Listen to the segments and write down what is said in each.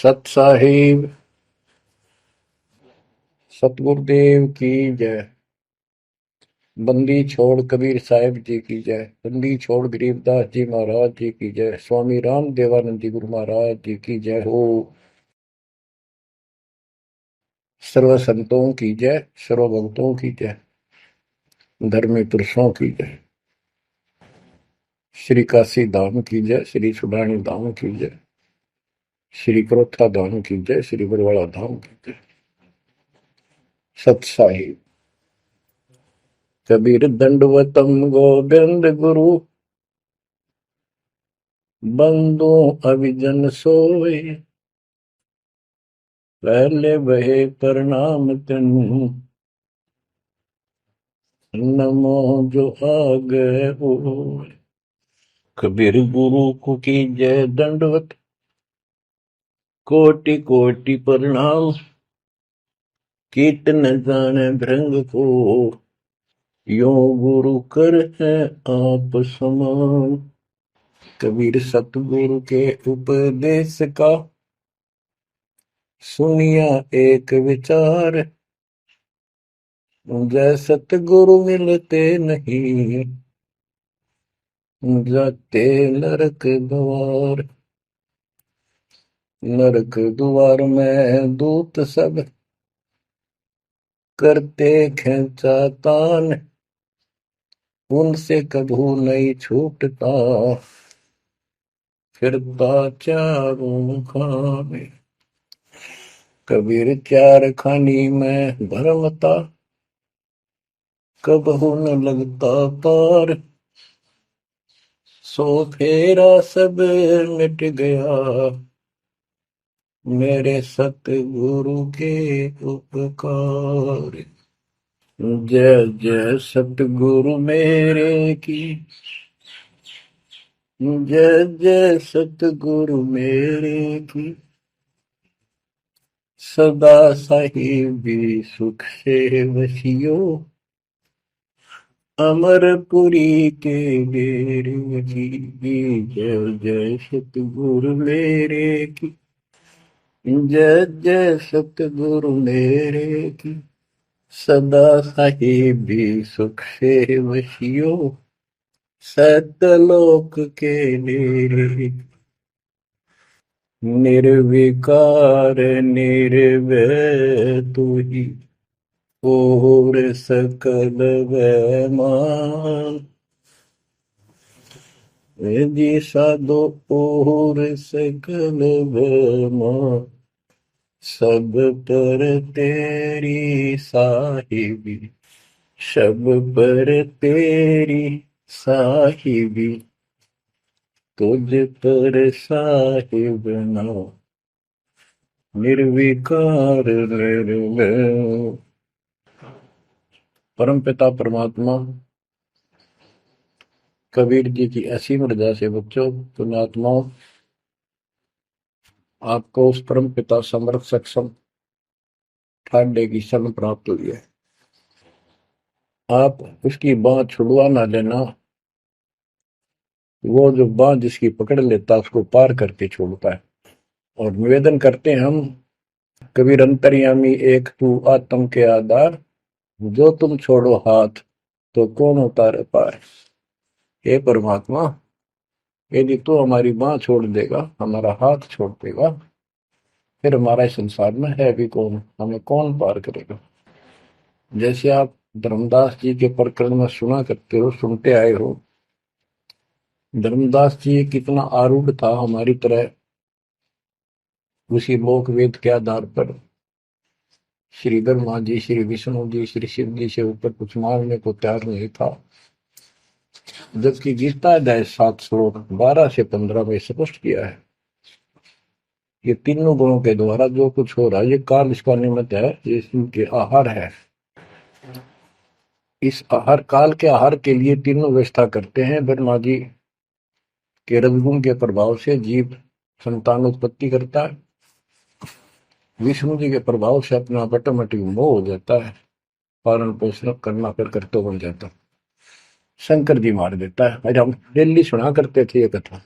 सत साहिब सतगुरुदेव की जय। बंदी छोड़ कबीर साहिब जी की जय। बंदी छोड़ गरीबदास जी महाराज जी की जय। स्वामी राम देवानंद जी गुरु महाराज जी की जय हो। सर्व संतों की जय, सर्व भक्तों की जय, धर्मी पुरुषों की जय। श्री काशी धाम की जय, श्री सुडानी धाम की जय, श्री क्रोथा धाम की जय, श्री बरवाड़ा धाम की जय। सत साहिब कबीर दंडवतम गोविंद गुरु बंदो अभिजन सोए। पहले बहे प्रणाम तिन नमो जो आगे हो। कबीर गुरु को की जय दंडवत कोटि कोटि प्रणाम। कीर्तन जाने भृंग को यो गुरु कर है आप समान। कबीर सतगुरु के उपदेश का सुनिया एक विचार। जय सतगुरु मिलते नहीं जाते नरक द्वार। नरक द्वार में दूत सब करते खेचा तान। उनसे कभू नहीं छूटता फिरता चारों खाने। कबीर चार खानी में भरमता कबहू न लगता पार। सो फेरा सब मिट गया मेरे सतगुरु के उपकार। जय जय सतगुरु मेरे की जय जय सतगुरु मेरे की। सदा साहिबी सुख से वसियो अमरपुरी के डेरे की। जय जय सतगुरु मेरे की जय जय सतगुरु मेरे की। सदा साहिबी सुख से वसियो सतलोक के डेरे। निर्विकार निर्भय तू ही और सकल वैमान। जी साधो और सकल वैमान। सब पर तेरी साहिबी सब पर तेरी साहिबी। तुझ पर साहिब ना निर्विकार निर्भय। परम पिता परमात्मा कबीर जी की असीम रजा से बच्चों पुण्यात्माओं आपको उस परम पिता समर्थ सक्षम ठाडे की शरण प्राप्त हुई है। आप उसकी बांह छुड़वा ना लेना। वो जो बांह जिसकी पकड़ लेता उसको पार करके छोड़ता है। और निवेदन करते हैं हम कबीर अंतर्यामी एक तू आत्म के आधार। जो तुम छोड़ो हाथ तो कौन उतारे पार। हे परमात्मा यदि तू हमारी बांह छोड़ देगा हमारा हाथ छोड़ देगा फिर हमारा इस संसार में है भी कौन, हमें कौन पार करेगा। जैसे आप धर्मदास जी के प्रकरण में सुना करते हो, सुनते आए हो। धर्मदास जी कितना आरूढ़ था हमारी तरह। उसी लोक वेद के आधार पर श्री ब्रह्मा जी श्री विष्णु जी श्री शिव जी से ऊपर कुछ मांगने को तैयार नहीं था। जबकि गीता अध्याय 7 श्लोक 12 से 15 में स्पष्ट किया है ये तीनों गुणों के द्वारा जो कुछ हो रहा है ये काल इसका निमित्त है। ये इनके आहार है। इस आहार काल के आहार के लिए तीनों व्यवस्था करते हैं। ब्रह्मा जी के रजगुण के प्रभाव से जीव संतान उत्पत्ति करता है। विष्णु जी के प्रभाव से अपना ऑटोमेटिक मोह हो जाता है। पालन पोषण करना फिर कर्तव्य बन जाता है। शंकर जी मार देता है। अरे हम डेली सुना करते थे ये कथा।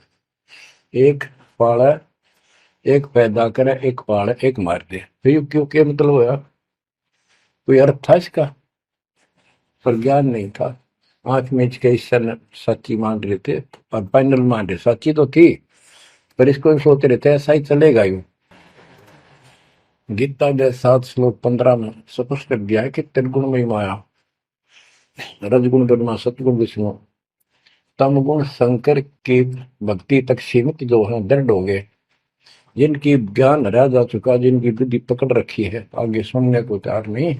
एक पाड़ा एक पैदा करे, एक पाले, एक मार दे। फिर क्यों क्या मतलब होया? कोई अर्थ था इसका? पर ज्ञान नहीं था। आंख मीच के ईश्वर सच्ची मान रहे थे और फाइनल मान रहे, सच्ची तो थी पर इसको भी सोच रहे थे ऐसा ही चलेगा यूं। गीता के 7 श्लोक 15 में स्पष्ट कर दिया है कि त्रिगुण में माया, रजगुण ब्रह्मा, सतगुण विष्णु, तम गुण शंकर की भक्ति तक सीमित जो है दृढ़ हो गए, जिनकी ज्ञान हरा जा चुका, जिनकी बुद्धि पकड़ रखी है, आगे सुनने को तैयार नहीं,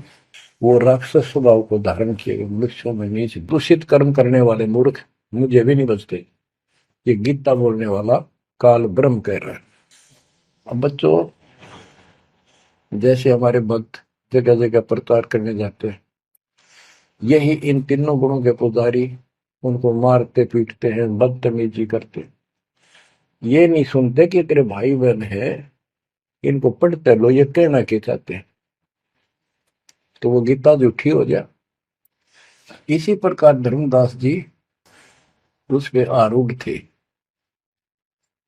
वो राक्षस स्वभाव को धारण किए गए वृक्षों में नीच दूषित कर्म करने वाले मूर्ख मुझे भी नहीं बचते। ये गीता बोलने वाला काल ब्रह्म कह रहा है। अब बच्चों, जैसे हमारे भक्त जगह जगह प्रचार करने जाते हैं, यही इन तीनों गुणों के पुजारी उनको मारते पीटते हैं, बदतमीजी करते, ये नहीं सुनते कि तेरे भाई बहन है, इनको पढ़ते लो, ये कहना क्या चाहते हैं, तो वो गीता झूठी हो जाए। इसी प्रकार धर्मदास जी उस पे आरूढ़ थे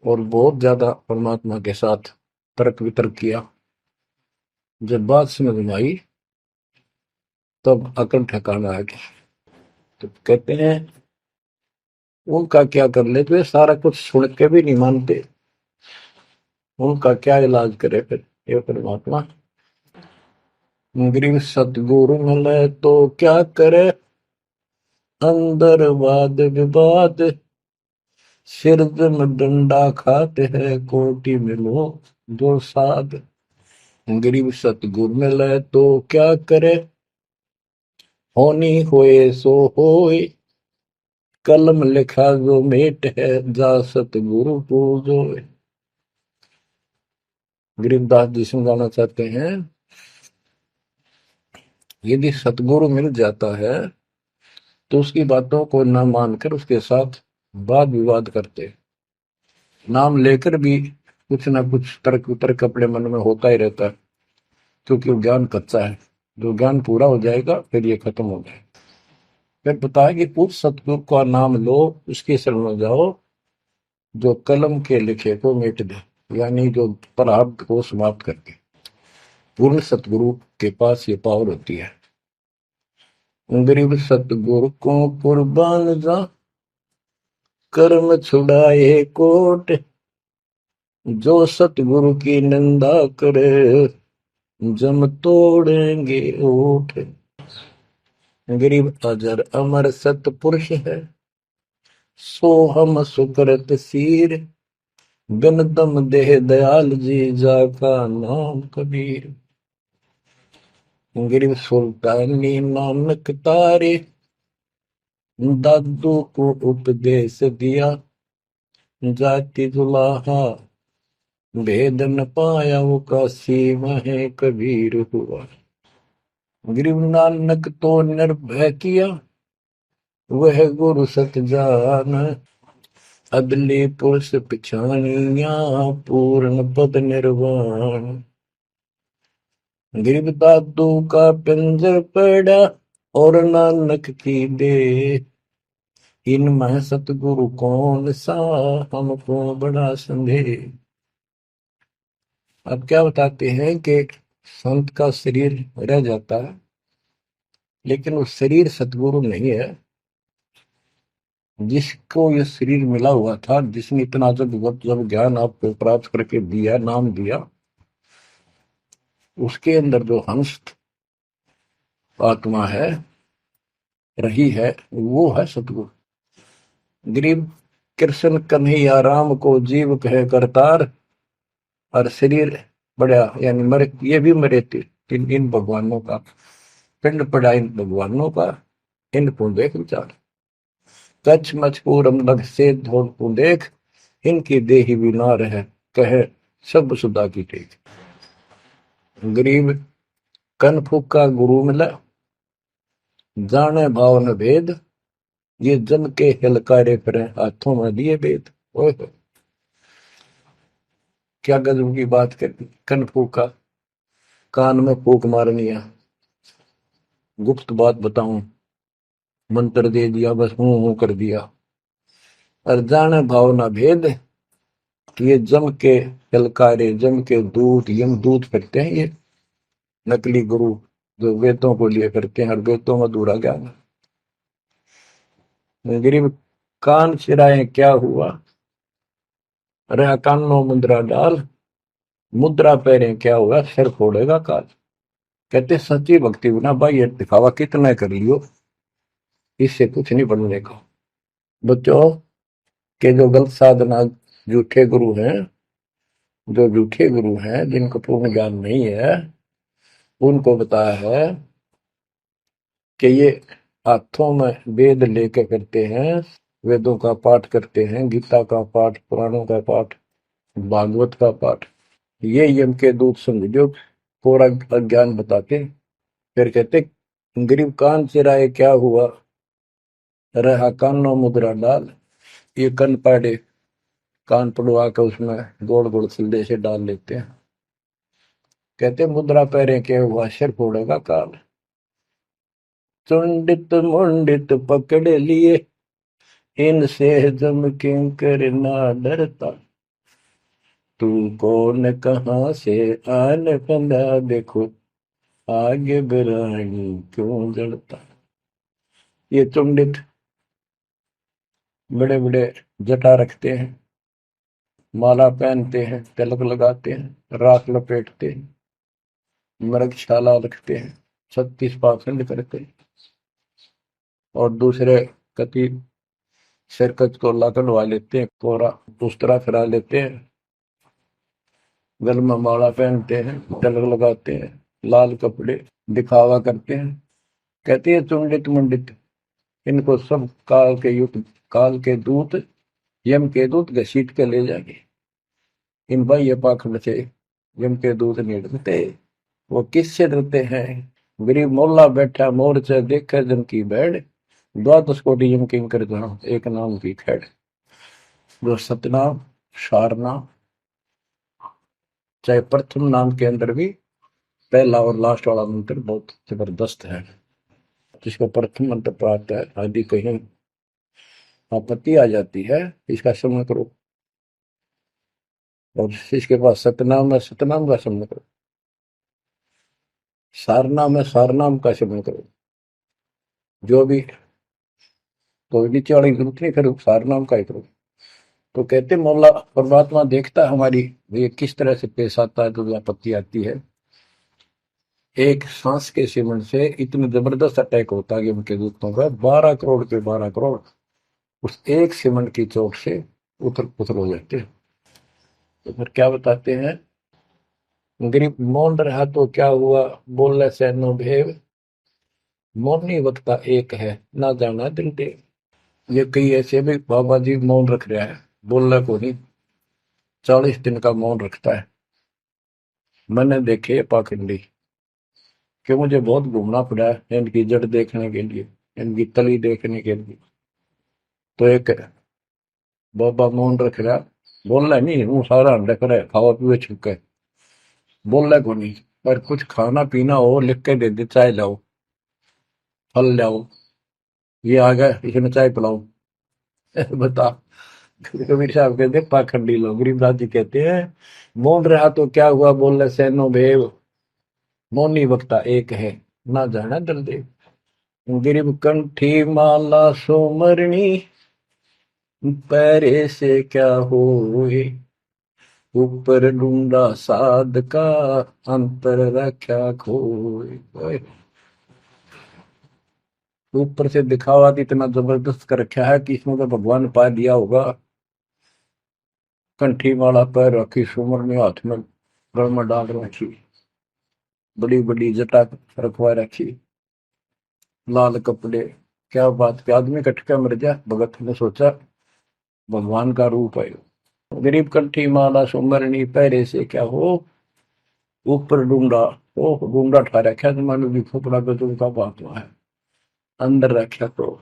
और बहुत ज्यादा परमात्मा के साथ तर्क वितर्क किया। जब बात समझ में आई तब अकल ठिकाना आ गया। तो कहते हैं उनका क्या कर ले, तो सारा कुछ सुन के भी नहीं मानते, उनका क्या इलाज करे फिर ये परमात्मा। गरीब सतगुरु मिले तो क्या करे, अंदर वाद विवाद, सिर में डंडा खाते हैं, कोटि मिलो दो साध। गरीब सतगुरु मिले तो क्या करे, होनी होए सो होए, कलम लिखा जो मेट है, जा सतगुरु पूजो। गरीबदास जी समझाना चाहते हैं, यदि सतगुरु मिल जाता है तो उसकी बातों को न मानकर उसके साथ वाद विवाद करते, नाम लेकर भी कुछ ना कुछ तर्क वितर्क अपने मन में होता ही रहता है, क्योंकि वो ज्ञान कच्चा है। जो ज्ञान पूरा हो जाएगा फिर ये खत्म हो जाएगा। फिर बताया कि उस सतगुरु का नाम लो, उसके शरण में जाओ, जो कलम के लिखे को मिट दे, यानी जो प्रारब्ध को समाप्त करके। पूर्ण सतगुरु के पास ये पावर होती है। गरीब सतगुरु को कुर्बान जा, कर्म छुड़ाए कोट, जो सतगुरु की निंदा करे, जम तोड़ेंगे ओठ। गरीब अजर अमर सतपुरुष है, सो हम सुकृत सीर, बिन दम देह दयाल जी, जाका नाम कबीर। गरीब सुल्तानी नानक तारे, दादू को उपदेश दिया, जाति जुलाहा भेद न पाया, वो काशी में कबीर हुआ। गरीब नानक तो निर्भय किया, वह गुरु सत जान, अदली पुरुष पिछानिया, पूर्ण पद निर्वाण। गरीब दादू का पिंजर पड़ा, और नानक की दे, इनमें सतगुरु कौन सा, हमको बड़ा संदेह। अब क्या बताते हैं कि संत का शरीर रह जाता है, लेकिन वो शरीर सतगुरु नहीं है। जिसको ये शरीर मिला हुआ था, जिसने इतना जब ज्ञान आपको प्राप्त करके दिया, नाम दिया, उसके अंदर जो हंस आत्मा है, रही है, वो है सतगुरु। गरीब कृष्ण कन्हैया राम को जीव कहे करतार, और शरीर बड़ा, यानी मरे, ये भी मरे थे इन भगवानों का, पिंड पड़ा इन भगवानों का, इनको देख विचार, कच्छ मचपूरम लग से धोल को देख, इनकी देही भी ना रहे, कहे सब सुधा की टेक। गरीब कन फूका गुरु मिला, जाने भाव न भेद, ये जन के हिलकारे फिरे, हाथों में लिए वेद। ओए क्या गजब की बात कर दी। कन फूका, कान में फूक मारनी है, गुप्त बात बताऊं, मंत्र दे दिया, बस हूं कर दिया। और जाने भाव न भेद, ये जम के ललकारे, जम के दूत, यम दूत करते हैं ये नकली गुरु जो वेदों को लिए करते हैं और वेदों में अधूरा ज्ञान। गरीब कान चिराए क्या हुआ, रहा कानों मुद्रा डाल, मुद्रा पैरे क्या हुआ, सिर फोड़ेगा काल। कहते सच्ची भक्ति बिना भाई ये दिखावा कितना कर लियो, इससे कुछ नहीं बनने का। बच्चों के जो गलत साधना, झूठे गुरु हैं, जो झूठे गुरु हैं जिनको पूर्ण ज्ञान नहीं है, उनको बताया है कि ये हाथों में वेद लेके करते हैं, वेदों का पाठ करते हैं, गीता का पाठ, पुराणों का पाठ, भागवत का पाठ। ये यम के दूत समझो पूरा अज्ञान बताते। फिर कहते गरीब कान चिराए क्या हुआ, रहा कानों मुद्रा डाल। ये कन पाड़े, कान पड़वा के उसमें गोड़ गोड़ सिल्ले से डाल लेते हैं। कहते मुद्रा पैरे के हुआ, सिर फोड़ेगा काल। चुंडित मुंडित पकड़ लिए, इनसे जम किंकर ना डरता। तू कौन कहाँ से आन बंदा, देखो आगे बिरानी क्यों जड़ता। ये चुंडित बड़े बड़े जटा रखते हैं, माला पहनते हैं, तिलक लगाते हैं, राख लपेटते हैं, मृगशाला रखते हैं, 36 पाखंड करते हैं, और दूसरे कति सिरकत को कटवा लेते हैं, कोरा दूसरा फिरा लेते हैं, गल में माला पहनते हैं, तिलक लगाते हैं, लाल कपड़े दिखावा करते हैं। कहते हैं चुंडित मुंडित, इनको सब काल के युग, काल के दूत, यम के दूत घसीट के ले जाएंगे। इन बाह्य पाखंड से यम के दूत नहीं डरते। वो किससे डरते हैं, गरीब मोल्ला बैठा मोर्चा देखे जन की बैठ, द्वादश कोटि यम किंकर जहाँ एक नाम की खैड़। जो सतनाम, सारनाम, चाहे प्रथम नाम के अंदर भी पहला और लास्ट वाला मंत्र बहुत जबरदस्त है। जिसको प्रथम मंत्र प्राप्त है, आदि कहीं आपत्ति आ जाती है, इसका स्मरण करो। और इसके पास सतनाम है, सतनाम का स्मरण करो। सारनाम है, सारनाम का स्मरण करो। जो भी तो नीचे वाली जरूरत नहीं, फिर सारनाम का ही करो। तो कहते मौला परमात्मा देखता है हमारी ये किस तरह से पेश आता है, जो आपत्ति आती है। एक सांस के सिमरण से इतने जबरदस्त अटैक होता है कि उनके दूतों का 12 करोड़ के 12 करोड़ उस एक सिमरण की चोट से उथल पुथल हो जाते हैं। तो फिर क्या बताते हैं, गरीब मौन रहा तो क्या हुआ, बोले सैनो भेव, मौनी वक्ता एक है, ना जाना दिल देव। ये कई ऐसे भी बाबा जी मौन रख रहा है, बोलना को नहीं, 40 दिन का मौन रखता है। मैंने देखे पाखंडी कि मुझे बहुत घूमना पड़ा है इनकी जड़ देखने के लिए, इनकी तली देखने के लिए। तो एक बाबा मौन रख रहा, बोलना नहीं, हूँ सारा रख रहा है, खावा पीवे छुके, बोलना को नहीं। पर कुछ खाना पीना हो लिख के दे दे, चाय लाओ, फल लाओ, ये आ गया इसमें चाय पिलाओ। बता। कबीर साहब कहते पाखंडी लोग, गरीबदास जी कहते हैं मौन रहा तो क्या हुआ, बोल सैनो भेव, मौनी वक्ता एक है, ना जाना दल देव। गिरिब कंठी माला सोमरणी, पैरे से क्या होए, ऊपर ढूंढा साध का, अंतर रख्या खोए। ऊपर से दिखावा इतना जबरदस्त कर रखा है कि इसमें तो भगवान पा दिया होगा। कंठी माला पैर रखी, सुमरनी हाथ में गल में डाल रखी, बड़ी बड़ी जटा रखवा रखी, लाल कपड़े। क्या बात के आदमी कटका मर जा, भगत ने सोचा भगवान का रूप है। गरीब कंठी माला सुमरनी, पैरे से क्या हो, ऊपर डूंडा, ओ डूंडा ठा रखा, तो मानो भी खोपड़ा गजब का बात है, अंदर रखा तो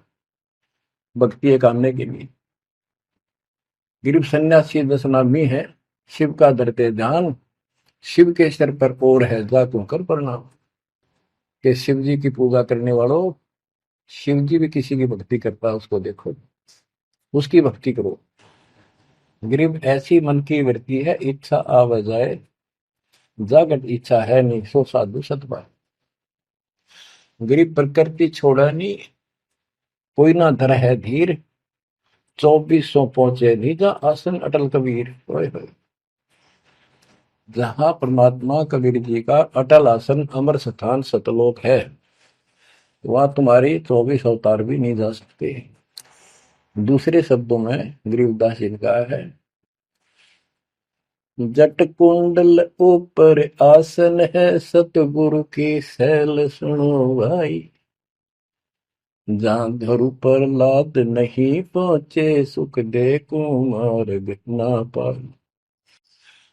भक्ति करने के लिए। गरीब सन्यासी दशनामी है, शिव का धरते ध्यान, शिव के सिर पर और है जा तू कर प्रणाम। कि शिव जी की पूजा करने वालों, शिव जी भी किसी की भक्ति करता है, उसको देखो, उसकी भक्ति करो। गरीब ऐसी मन की वृत्ति है, इच्छा आव जाए, जागत इच्छा है नहीं, सो साधु सतपाए। गरीब प्रकृति छोड़ा नहीं, कोई ना धर है धीर, 2400 पहुंचे निजा आसन अटल कबीर। ओए होए। जहां परमात्मा कबीर जी का अटल आसन अमर स्थान सतलोक है, वहां तुम्हारी 24 अवतार भी नहीं जा सकते। दूसरे शब्दों में गरीबदास जी ने कहा है, जट कुंडल ऊपर आसन है, सतगुरु की सैल सुनो भाई। जहां धरु पर लाद नहीं पहुंचे, सुख दे कुमार्ग ना पाए।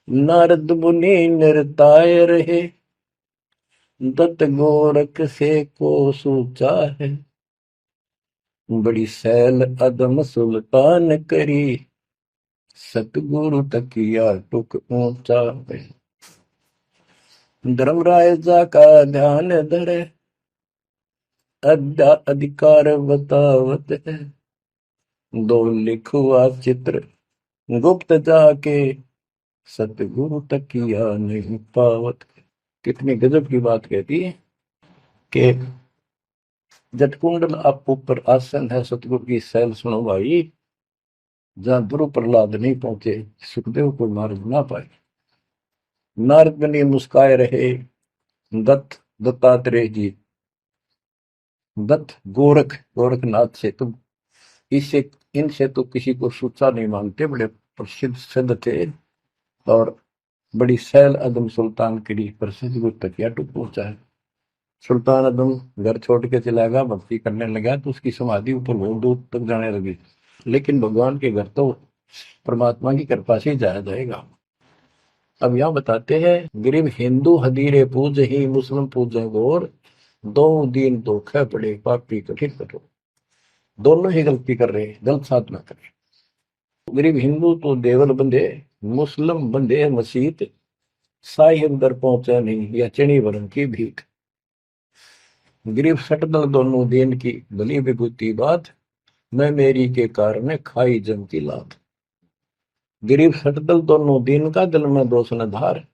नारद मुनि निरताय रहे, दत्त गोरख से को सूचा है। बड़ी सैल अदम सुल्तान करी, सतगुरु तकिया टुक ऊंचा है। धर्मराजा का ध्यान धरे, अद्या अधिकार बतावत है। दो लिखुआ चित्र गुप्त जाके, सतगुरु तकिया नहीं पावत। कितनी गजब की बात कहती है कि जटकुंडल आप ऊपर आसन है, सतगुरु की सैल सुनो भाई। जहां ध्रुव प्रहलाद नहीं पहुंचे, सुखदेव को मार्ग ना पाए। नारद मुनि मुस्काए रहे, दत्तात्रेय जी, दत्त गोरख गोरखनाथ से तुम इससे इनसे तो किसी को सूचा नहीं मानते, बड़े प्रसिद्ध सिद्ध थे। और बड़ी सैल अदम सुल्तान की प्रसिद्ध गुरु तकिया टूट पहुंचा है। सुल्तान अदम घर छोड़ के चला गया, भक्ति करने लगा, तो उसकी समाधि ऊपर बहुत दूर तक जाने लगी। लेकिन भगवान के घर तो परमात्मा की कृपा से ही जाया जाएगा। अब यहाँ बताते हैं, गरीब हिंदू हदीरे पूज ही, मुस्लिम पूजे गौर, दो दीन धोखे पड़े, पापी कठिन कठोर। दोनों ही गलती कर रहे हैं, गलत साधना कर रहे हैं। गरीब हिंदू तो देवल बंधे, मुस्लिम बंधे मसीत, साई अंदर पहुंचा नहीं, या चणी वरण की भीख। गरीब सटदल दोनों दीन की भली विभूति बात, मैं मेरी के कारण खाई जम की लात। गरीब सटदल दोनों दीन का, दिल में दोष न धार,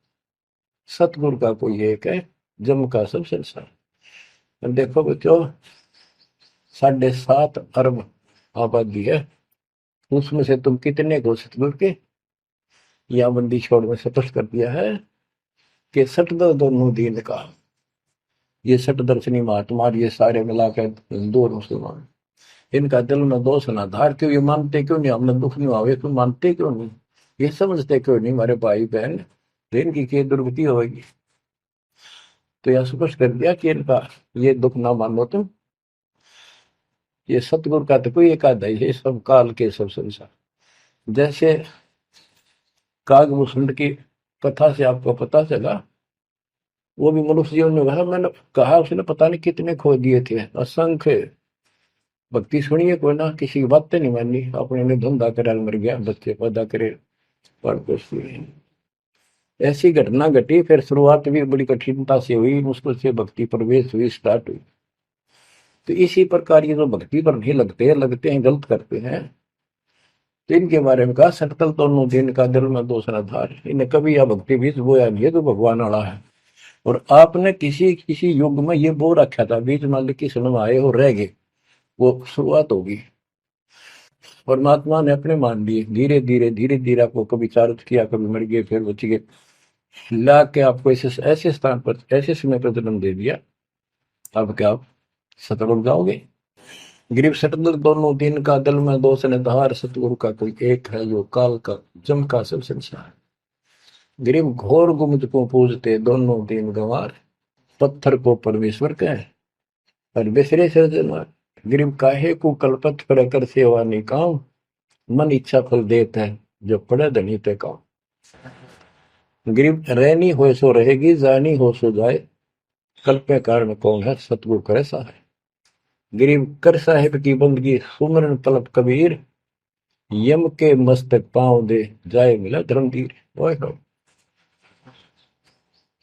सतगुरु का कोई एक है, जम का सब संसार। देखो बच्चों, 7.5 अरब आबादी है, उसमें से तुम कितने को सतगुरु के या बंदी छोड़ में स्पष्ट कर दिया है कि सटदल दोनों दीन का। ये सट दर्शनी महात्मा, ये सारे मिलाकर हिंदू और मुसलमान, इनका दिल में दोष ना धार। क्यों ये मानते क्यों नहीं, हमने दुख नहीं आवे, तुम मानते क्यों नहीं, ये समझते क्यों नहीं हमारे भाई बहन, तो इनकी क्या दुर्गति होगी। तो यह स्पष्ट कर दिया कि इनका ये दुख ना मानो तुम, ये सतगुरु का तो कोई एक आधा ही है, सब काल के सब संसार। जैसे कागभूषण की कथा से आपको पता चला, वो भी मनुष्य जीवन में कहा, मैंने कहा उसने पता नहीं कितने खो दिए थे, असंख्य। भक्ति सुनिए कोई ना, किसी की बातें नहीं मानी, अपने ने धंधा करे मर गया, बच्चे पैदा करे पर कुछ नहीं। ऐसी घटना घटी, फिर शुरुआत भी बड़ी कठिनता से हुई, मुश्किल से भक्ति प्रवेश हुई, स्टार्ट हुई। तो इसी प्रकार ये जो भक्ति पर नहीं लगते हैं गलत करते हैं, तो इनके बारे में कहा, सटकल दोनों दिन का दिल में दोष न धार। इन्हें कभी यह भक्ति बीज बोया नहीं है, तो भगवान वाला है। और आपने किसी किसी युग में ये बो रखा था, बीज मान ली किसी में आए हो रह गए, वो शुरुआत होगी। परमात्मा ने अपने मान लिए, धीरे धीरे धीरे धीरे आपको कभी चारित किया, कभी मर गए, फिर बच गए, ला के आपको ऐसे ऐसे स्थान पर ऐसे समय पर जन्म दे दिया। अब क्या आप सतगुरु जाओगे। गिरीव सतगुरु दोनों दिन का, दिल में दोष ने धार, सतगुरु का कोई एक है, जो काल का जम का सब संसार। गिरीव घोर गुमज को पूजते, दोनों दिन गंवार, पत्थर को परमेश्वर कहे और बिसरे सृजनहार। गिरीव काहे को कल्पत कर कर सेवा निकाम, मन इच्छा फल देता है, जो पड़े धनी ते काम। गिरीव रहनी हो सो रहेगी, जानी हो सो जाए, कल्पे कारण कौन है, सतगुरु करे सहाय। गिरीव कर साहिब की बंदगी, सुमरन तलब कबीर, यम के मस्तक पांव दे, जाए मिला धर्मवीर। ओए हो,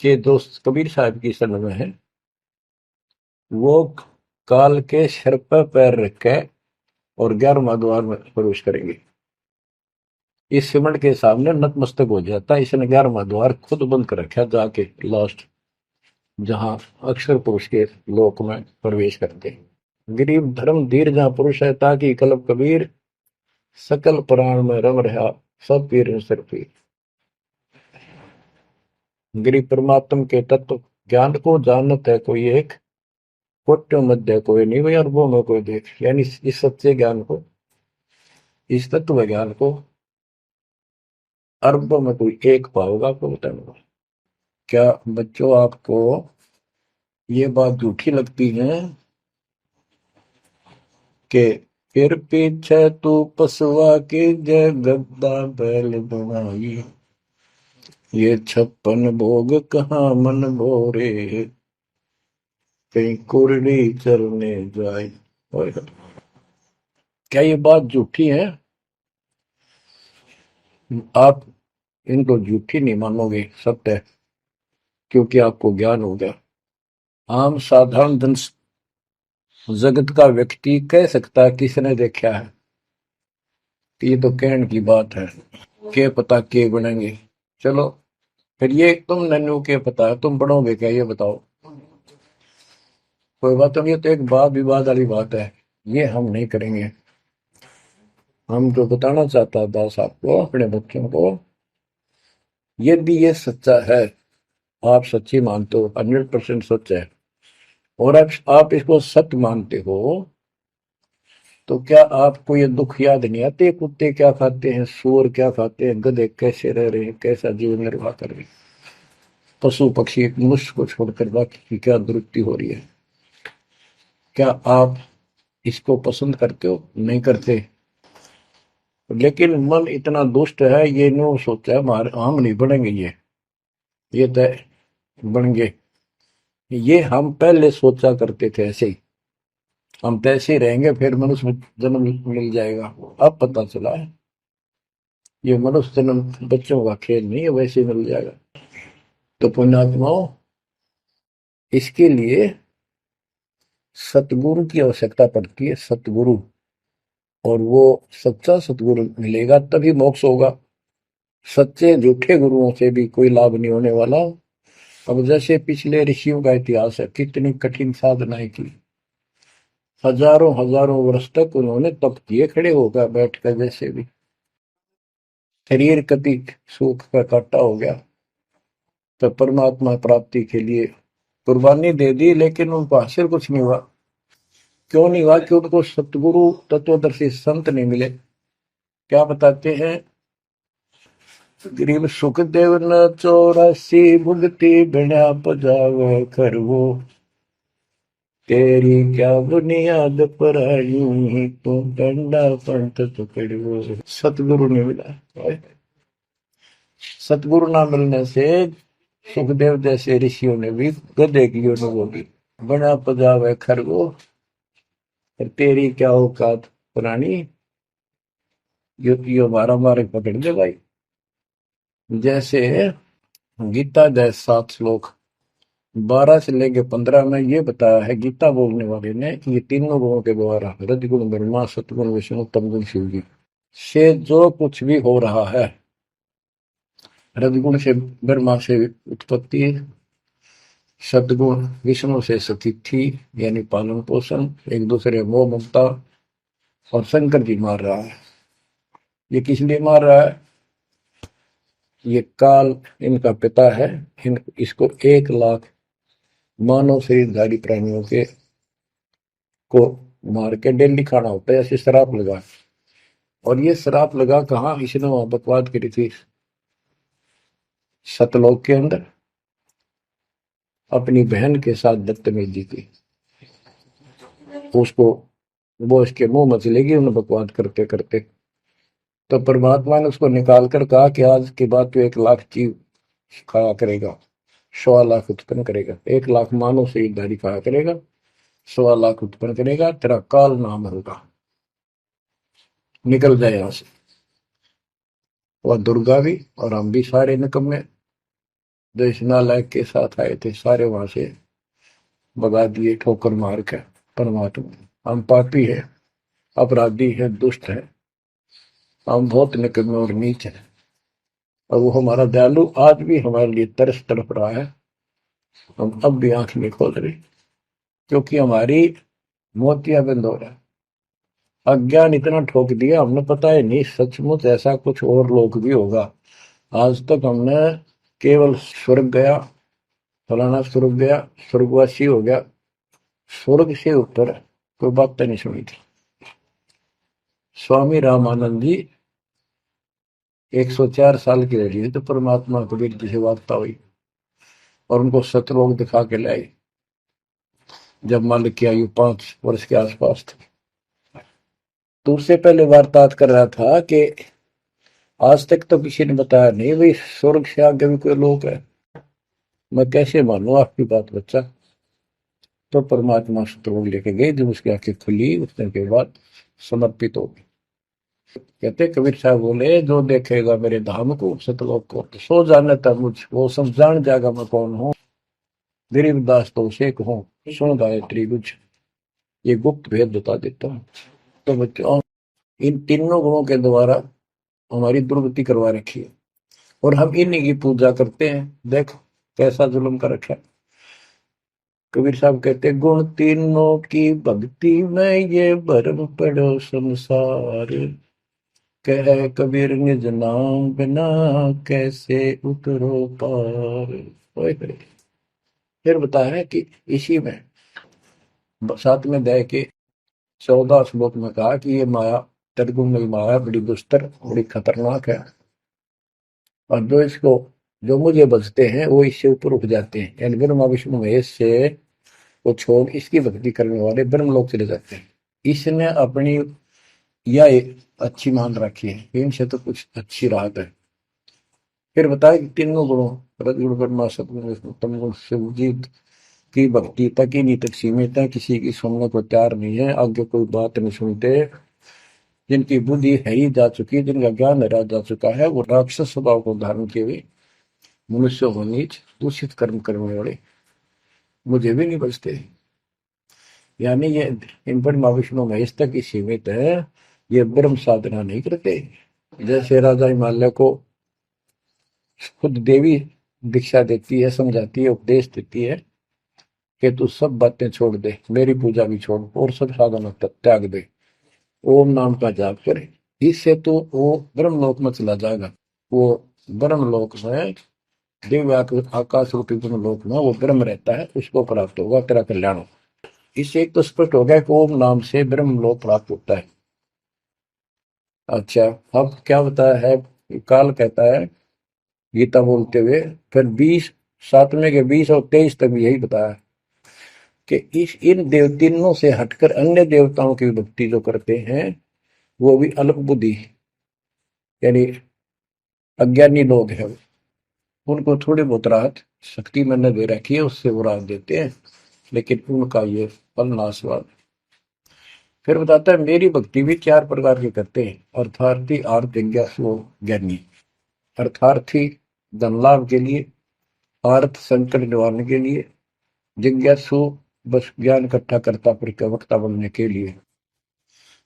के दोस्त कबीर साहब की शरण में है, वो काल के सिर पर पैर रख के और 11वां द्वार में प्रवेश करेंगे। इस सिमट के सामने नतमस्तक हो जाता है। इसने 11वां द्वार खुद बंद कर रखा जाके लास्ट, जहां अक्षर पुरुष के लोक में प्रवेश करते। गरीब धर्म धीर जहां पुरुष है, ताकि कलब कबीर सकल प्राण में रम रहा सब पीर सिर पीर। गरीब परमात्म के तत्व ज्ञान को जानत है कोई एक, कोट्यों मध्य कोई नहीं भाई, अरबों में कोई देख। यानी इस सच्चे ज्ञान को, इस तत्व ज्ञान को अरबों में कोई एक पाओगा। आपको बताऊंगा। क्या बच्चों आपको ये बात झूठी लगती है कि फिर पीछे तू पसुआ की जय गद्दा बैल बनाई, ये 56 भोग कहाँ मन भोरे, कहीं कुरड़ी चरने जाए। क्या ये बात झूठी है? आप इनको झूठी नहीं मानोगे, सत्य है, क्योंकि आपको ज्ञान हो गया। आम साधारण जन जगत का व्यक्ति कह सकता है किसने देखा है, ये तो कहने की बात है, के पता के बनेंगे। चलो फिर ये तुम नन्नू के पता है, तुम बनोगे क्या ये बताओ। कोई बात नहीं, ये तो एक वाद विवाद वाली बात है, ये हम नहीं करेंगे। हम जो बताना चाहता दास आपको, अपने बच्चों को, यदि ये सच्चा है, आप सच्ची मानते हो, 100% सच है, और आप इसको सत्य मानते हो, तो क्या आपको ये दुख याद नहीं आते? कुत्ते क्या खाते हैं, सूअर क्या खाते हैं, गधे कैसे रह रहे हैं, कैसा जीवन निर्वाह कर रहे हैं, पशु पक्षी एक मनुष्य को छोड़कर बाकी की क्या दुर्गति हो रही है। क्या आप इसको पसंद करते हो? नहीं करते। लेकिन मन इतना दुष्ट है, ये नो सोचा है हमारे हम नहीं बनेंगे, ये तय बन गए। ये हम पहले सोचा करते थे ऐसे ही, हम तो ऐसे ही रहेंगे, फिर मनुष्य जन्म मिल जाएगा। अब पता चला है ये मनुष्य जन्म बच्चों का खेल नहीं है, वैसे ही मिल जाएगा। तो पुण्यात्माओं, इसके लिए सतगुरु की आवश्यकता पड़ती है, सतगुरु। और वो सच्चा सतगुरु मिलेगा तभी मोक्ष होगा। सच्चे झूठे गुरुओं से भी कोई लाभ नहीं होने वाला। अब जैसे पिछले ऋषियों का इतिहास है, कितनी कठिन साधनाएं की, हजारों हजारों वर्ष तक उन्होंने तप किए, खड़े होकर बैठकर, जैसे भी शरीर कति सुख का काटा हो गया, तो परमात्मा प्राप्ति के लिए कुर्बानी दे दी, लेकिन उनको हासिल कुछ नहीं हुआ। क्यों नहीं हुआ? कि उनको सतगुरु तत्वदर्शी संत नहीं मिले। क्या बताते हैं? गरीब सुखदेव न 84 भुगती बिना पजावे खरवो, तेरी क्या बुनियाद पर आई, तू डंडा पंथ पकड़ो। सतगुरु नहीं मिला। सतगुरु ना मिलने से सुखदेव जैसे ऋषियों ने भी गधे की अनुभव की, बना पजावे खरगो, तेरी क्या औकात पुरानी, यो मारा मारे पकड़ दे भाई। जैसे गीता जय 7 श्लोक 12 से लेके 15 में ये बताया है गीता बोलने वाले ने कि ये तीनों गुणों के द्वारा, रजगुण ब्रह्मा, सतगुण विष्णु, तमगुण शिव जी, से जो कुछ भी हो रहा है, रजगुण से ब्रह्मा से उत्पत्ति, सदगुण विष्णु से स्थिति यानी पालन पोषण, एक दूसरे मोह ममता, और शंकर जी मार रहा है। ये किस लिए मार रहा है? ये काल इनका पिता है। इसको 1 लाख मानव शरीरधारी प्राणियों के को मार के डेली खाना होता है, ऐसे शराब लगा। और ये शराब लगा कहाँ? इसने वहां बकवाद करी थी सतलोक के अंदर, अपनी बहन के साथ बदतमीजी की। उसको वो इसके मुंह में चलेगी उन्हें बकवाद करते करते। तो परमात्मा ने उसको निकाल कर कहा कि आज के बाद तो 1 लाख जीव खाया करेगा, 1.25 लाख उत्पन्न करेगा, 1 लाख मानव शरीरधारी खाया करेगा, 1.25 लाख उत्पन्न करेगा, तेरा काल नाम होगा, निकल जाए यहां से। वह दुर्गा भी और हम भी सारे निकम्मे जो इस नालायक के साथ आए थे, सारे वहां से भगा दिए ठोकर मार के। परमात्मा, हम पापी है, अपराधी है, दुष्ट है, हम बहुत निकम्मे और नीच हैं, और वो हमारा दयालु आज भी हमारे लिए तरस तड़प रहा है। हम अब भी आंख नहीं खोल रहे, क्योंकि हमारी मोतियां बंद हो रहा है। अज्ञान इतना ठोक दिया, हमने पता है नहीं सचमुच ऐसा कुछ और लोग भी होगा। आज तक हमने केवल स्वर्ग गया, फलाना स्वर्ग गया, स्वर्गवासी हो गया, स्वर्ग से ऊपर कोई बात नहीं सुनी थी। स्वामी रामानंद जी 104 साल की रही तो परमात्मा कबीर जी से वार्ता हुई और उनको सतलोक दिखा के लाई, जब मालिक की आयु 5 वर्ष के आसपास थी। तो उससे पहले वार्तालाप कर रहा था कि आज तक तो किसी ने बताया नहीं भाई स्वर्ग से आगे भी कोई लोक है, मैं कैसे मानूं आपकी बात बच्चा। तो परमात्मा सतलोक लेके गए, जब उसकी आंखें खुली उतने के बाद समर्पित हो गई। कहते कबीर साहब बोले जो देखेगा मेरे धाम को सतलोक को तो सो जाने तक मुझ वो सब जान जाएगा मैं कौन हूँ। गरीबदास तो उसे कहूँ सुन गायत्री कुछ, ये गुप्त भेद बता देता हूँ। तो बच्चों इन तीनों गुणों के द्वारा हमारी दुर्गति करवा रखी है, और हम इन्हीं की पूजा करते हैं। देख कैसा जुल्म कर रखा है। कबीर साहब कहते गुण तीनों की भक्ति में ये भरम पड़ो संसार, कह कबीर निज नाम बिना कैसे उतरो पार। फिर बताया है कि इसी में 7वें अध्याय के 14 श्लोक में कहा कि ये माया तर्गुण माया बड़ी दुस्तर बड़ी खतरनाक है, और जो इसको जो मुझे बचते हैं वो इससे ऊपर उठ जाते हैं, यानी ब्रह्मा विष्णु महेश से वो छोड़ इसकी भक्ति करने वाले ब्रह्मलोक चले जाते हैं। इसने अपनी यह अच्छी मान रखी है, इनसे तो कुछ अच्छी राहत है। फिर बताया कि तीनों गुणों रजगुण ब्रह्मा सतगुण विष्णु तमगुण शिवजीत की भक्ति तक ही नहीं तक सीमित है, किसी की सुनने को तैयार नहीं है, आगे कोई बात नहीं सुनते। जिनकी बुद्धि है ही जा चुकी है, जिनका ज्ञान हरा जा चुका है, वो राक्षस स्वभाव को धारण किए हुए मनुष्य हो नीच दूषित कर्म करने वाले मुझे भी नहीं बचते। यानी ये इन पर माँ विष्णु महेश तक ही सीमित है, ये ब्रह्म साधना नहीं करते। जैसे राजा हिमालय को खुद देवी दीक्षा देती है, समझाती है, उपदेश देती है कि तू सब बातें छोड़ दे, मेरी पूजा भी छोड़ और सब साधनों त्याग दे, ओम नाम का जाप करे, इससे तो वो ब्रह्मलोक में चला जाएगा। वो ब्रह्मलोक में दिव्य आकाश रूपी ब्रह्मलोक में वो ब्रह्म रहता है, उसको प्राप्त होगा, तेरा कल्याण होगा। इससे एक तो स्पष्ट हो गया कि ओम नाम से ब्रह्मलोक प्राप्त होता है। अच्छा, अब क्या बताया है, काल कहता है गीता बोलते हुए, फिर 20 7वें के 20 और 23 तक भी यही बताया कि इस इन देव तीनों से हटकर अन्य देवताओं की भक्ति जो करते हैं वो भी अल्प बुद्धि यानी अज्ञानी लोग हैं, उनको थोड़ी बहुत राहत शक्ति मैंने दे रखी है, उससे वो राहत देते हैं, लेकिन उनका ये फल नाशवान। फिर बताता है मेरी भक्ति भी 4 प्रकार की करते हैं, अर्थार्थी आर्थ जिज्ञासु ज्ञानी। अर्थार्थी धन लाभ के लिए, आर्थ संकट निवारने के लिए, जिज्ञासु बस ज्ञान इकट्ठा करता प्रवक्ता बनने के लिए।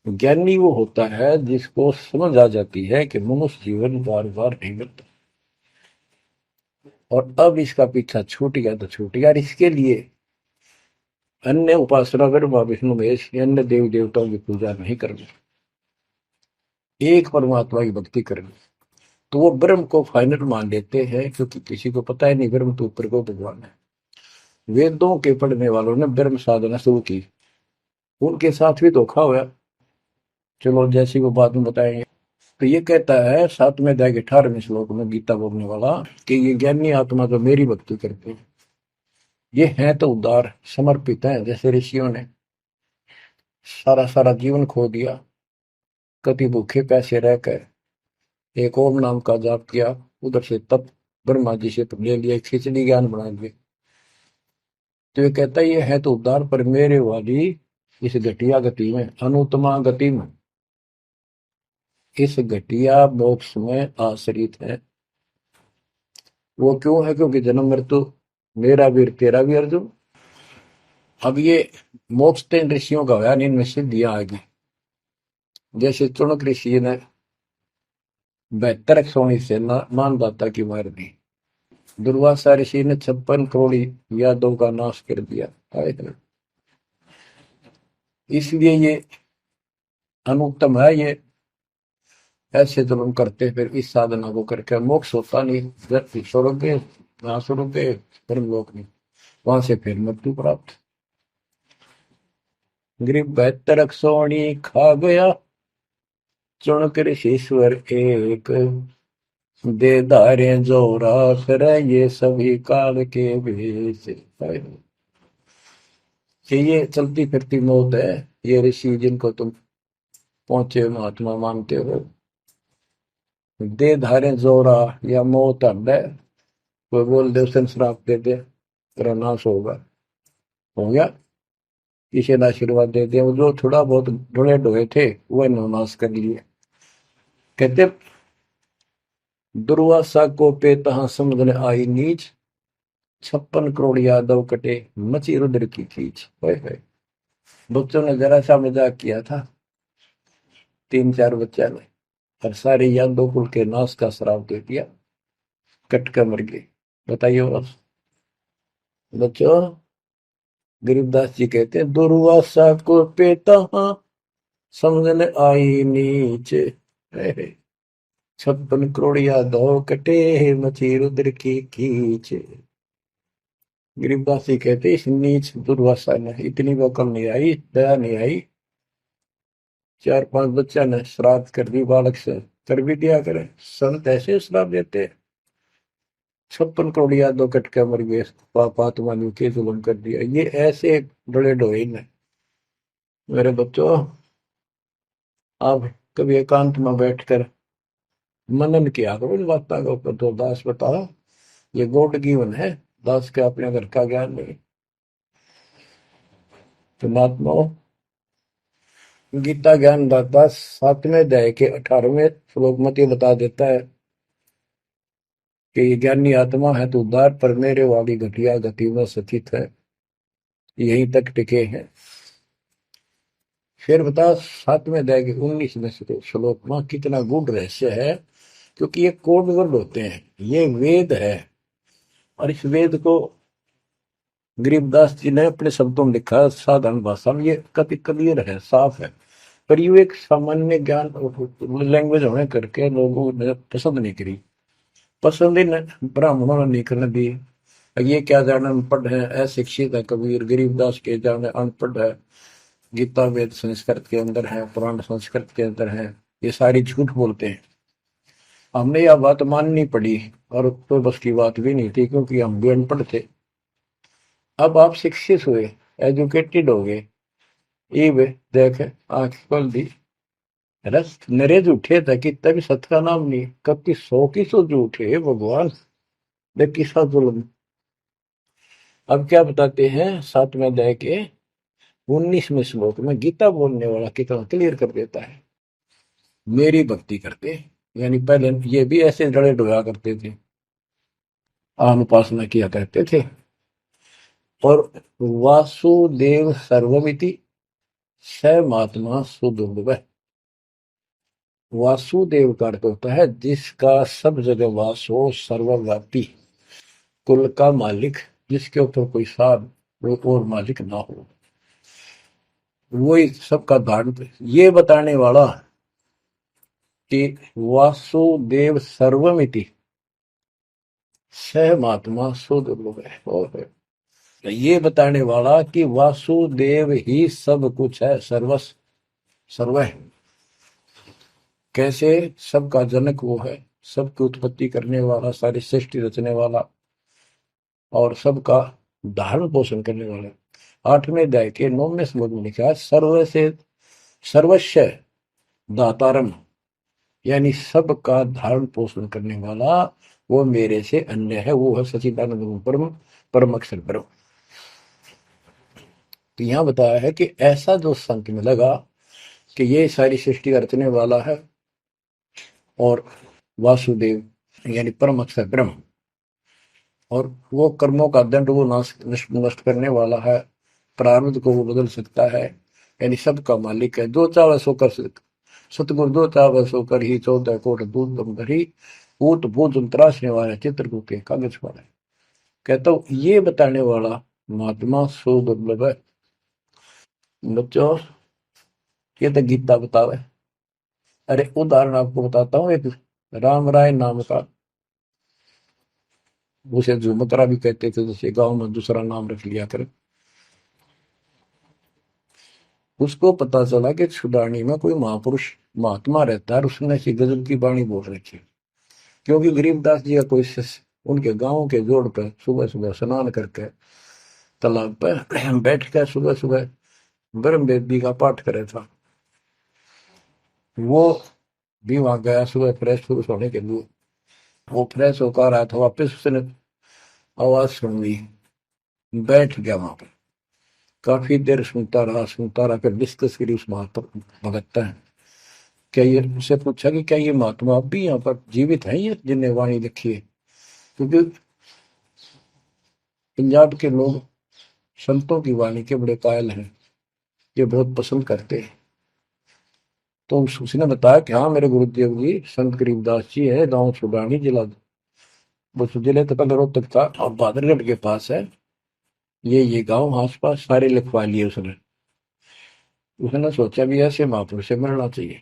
ज्ञानी वो होता है जिसको समझ आ जाती है कि मनुष्य जीवन बार बार नहीं मिलता, और अब इसका पीछा छूट गया तो छूट गया, इसके लिए अन्य उपासना ब्रह्मा विष्णु महेश अन्य देव देवताओं की पूजा नहीं करनी, एक परमात्मा की भक्ति करनी। तो वो ब्रह्म को फाइनल मान लेते हैं, क्योंकि किसी को पता ही नहीं ब्रह्म तो ऊपर को भगवान है। वेदों के पढ़ने वालों ने ब्रह्म साधना शुरू की, उनके साथ भी धोखा हुआ। चलो जैसी वो बात में बताएंगे। तो ये कहता है 7वें अध्याय के 18वें श्लोक में गीता बोलने वाला कि ये ज्ञानी आत्मा जो मेरी भक्ति करते हैं ये हैं तो उदार समर्पित है, जैसे ऋषियों ने सारा सारा जीवन खो दिया, कभी भूखे प्यासे रहकर एक ओम नाम का जाप किया, उधर से तप ब्रह्मा जी से ले लिया, खिचड़ी ज्ञान बना दिए। तो ये कहता है ये है तो उदार, पर मेरे वाली इस घटिया गति में अनुत्तमा गति में इस घटिया मोक्ष में आश्रित है। वो क्यों है, क्योंकि जन्म मृत्यु मेरा वीर तेरा भी अर्जुन। अब ये मोक्ष तो इन ऋषियों का होया, इनमें सिद्धियां आ गई। जैसे चुनक ऋषि ने 72 सोनी से मानदाता की मार दी। दुर्वासा ऋषि ने 56 करोड़ यादव का नाश कर दिया। इसलिए ये अनुत्तम है। ये ऐसे जुल्म करते फिर इस साधना को करके मोक्ष होता नहीं। धरती छोड़ोगे, वहां छोड़ोगे, धर्म लोक नहीं, वहां से फिर मृत्यु प्राप्त। गरीब 72 सोनी खा गया, चुन कर ईश्वर एक, दे धारे जोरा फिर ये सभी काल के भेष। ये चलती फिरती मौत है। ये ऋषि जिनको तुम पहुंचे महात्मा मानते हो, दे धारे जोरा या मौत है। कोई बोल दे उसे श्राप दे दे, तेरा नाश होगा, हो गया। किसी ने आशीर्वाद दे दिया, वो जो थोड़ा बहुत ढोए ढोए थे वह नाश कर लिए। कहते दुर्वासा को पे तहां समझने आई नीच, 56 करोड़ यादव कटे मची रुद्र की खींच। बच्चों ने जरा सा मजाक किया था, 3-4 बच्चा ने, और सारे यादव कुल के नाश का श्राप दे दिया, कट कर मर गए। बताइए बस बच्चों। गरीबदास जी कहते हैं दुर्वासा को पे तहां समझने आई नीच, 56 करोड़ यादव कटे मची रुद्र की खींच। गरीबदास जी कहते इस नीच दुर्वासा ने इतनी वकल नहीं आई, दया नहीं आई। 4-5 बच्चा ने श्राद्ध कर दी, बालक से कर भी दिया करे। संत ऐसे श्राप देते, 56 करोड़ यादव कट के मर गए, पापात्मा ने के जुल्म कर दिया। ये ऐसे डोले ढोए ने। मेरे बच्चों, आप कभी एकांत में बैठकर मनन किया करो इन बातों के ऊपर। तो दास बताओ, ये गॉड गिवन है, दास के अपने घर का ज्ञान नहीं। तो महात्माओं, गीता ज्ञान दाता 7वें अध्याय के 18वें श्लोक में ये बता देता है कि ज्ञानी आत्मा है तो उद्धार पर मेरे वाली घटिया गति में स्थित है, यहीं तक टिके हैं। फिर बता 7वें अध्याय के 19वें श्लोक में कितना गूढ़ रहस्य है, क्योंकि ये कोड वर्ड होते हैं, ये वेद है। और इस वेद को गरीबदास जी ने अपने शब्दों में लिखा, साधारण भाषा में। ये कति क्लियर है, साफ है, पर ये एक सामान्य ज्ञान लैंग्वेज होने करके लोगों ने पसंद नहीं करी। पसंद ही ब्राह्मणों ने नहीं करने दी। ये क्या जाने अनपढ़ है, अशिक्षित है कबीर। गरीबदास के जाने अनपढ़ है, गीता वेद संस्कृत के अंदर है, पुराण संस्कृत के अंदर है, ये सारी झूठ बोलते हैं। हमने यह बात माननी पड़ी, और तो बस की बात भी नहीं थी, क्योंकि हम भी अनपढ़ थे। अब आप शिक्षित हुए, एजुकेटेड हो गए, ये देख आंख खोल दी। रस नरे झूठे था कि तभी सत का नाम नहीं, कब की 100 की 100 झूठे भगवान, देख किसा जुल्म। अब क्या बताते हैं 7वें अध्याय के 19वें श्लोक में, गीता बोलने वाला कितना क्लियर कर देता है। मेरी भक्ति करते, यानी पहले ये भी ऐसे जड़े डोया करते थे, अनुपासना किया करते थे। और वासुदेव सर्वमिति स महात्मा सुदुर्लभ। वासुदेव का अर्थ होता है जिसका सब जगह वास हो, सर्वव्यापी, कुल का मालिक, जिसके ऊपर कोई साथ और मालिक ना हो, वही सबका धारण। ये बताने वाला कि वासुदेव सर्वमिति स महात्मा सुदुर्लभ है। और ये बताने वाला कि वासुदेव ही सब कुछ है, सर्वस्व सर्व है। कैसे? सबका जनक वो है, सबकी उत्पत्ति करने वाला, सारी सृष्टि रचने वाला, और सबका धारण पोषण करने वाला। 8वें अध्याय के 9वें श्लोक में लिखा है सर्व से सर्वस्व दातारम, यानी सबका धारण पोषण करने वाला वो मेरे से अन्य है, वो है सच्चिदानंद परम परम अक्षर ब्रह्म। तो यहां बताया है कि ऐसा जो संत में लगा कि ये सारी सृष्टि रचने वाला है, और वासुदेव यानी परम अक्षर ब्रह्म, और वो कर्मों का दंड वो नष्ट करने वाला है, प्रारब्ध को वो बदल सकता है, यानी सबका मालिक है, जो चाहे सो कर सतगुरु दो चाव सो कर ही 14 कोट दूध तुम धरी ऊत भूत त्रासने वाले चित्रकूट के कागज वाले। कहता हूँ ये बताने वाला महात्मा सो दुर्लभ है बच्चों। ये तो गीता बतावे। अरे उदाहरण आपको बताता हूँ एक राम राय नाम का, उसे झुमकरा भी कहते थे, जैसे गांव में दूसरा नाम रख लिया कर। उसको पता चला कि छुडानी में कोई महापुरुष महात्मा रहता है, उसने ऐसी गजब की वाणी बोल रखी। क्योंकि गरीबदास जी का कोई शिष्य उनके गांव के जोड़ पे सुबह सुबह स्नान करके तालाब पे बैठ कर सुबह सुबह ब्रह्म वेदी का पाठ करे था। वो भी वहां गया सुबह फ्रेश फ्रूश होने के लिए। वो फ्रेश होकर आया था, वापिस उसने आवाज सुन ली, बैठ गया वहां पर। काफी देर सुनता रहा, फिर डिस्कस करी उस महात्मा भगत है। क्या ये उससे पूछा कि क्या ये महात्मा अब भी यहाँ पर जीवित है, ये जिन्हें वाणी लिखी है? क्योंकि पंजाब के लोग संतों की वाणी के बड़े कायल हैं, ये बहुत पसंद करते हैं। तो उसने बताया कि हाँ मेरे गुरुदेव जी संत गरीबदास जी है, गांव छुडानी जिला, वो जिले तो पहले रोहतक था और बहादुरगढ़ के पास है। ये गांव आस पास सारे लिखवा लिए उसने। उसने सोचा भी ऐसे महापुरुष से मिलना चाहिए।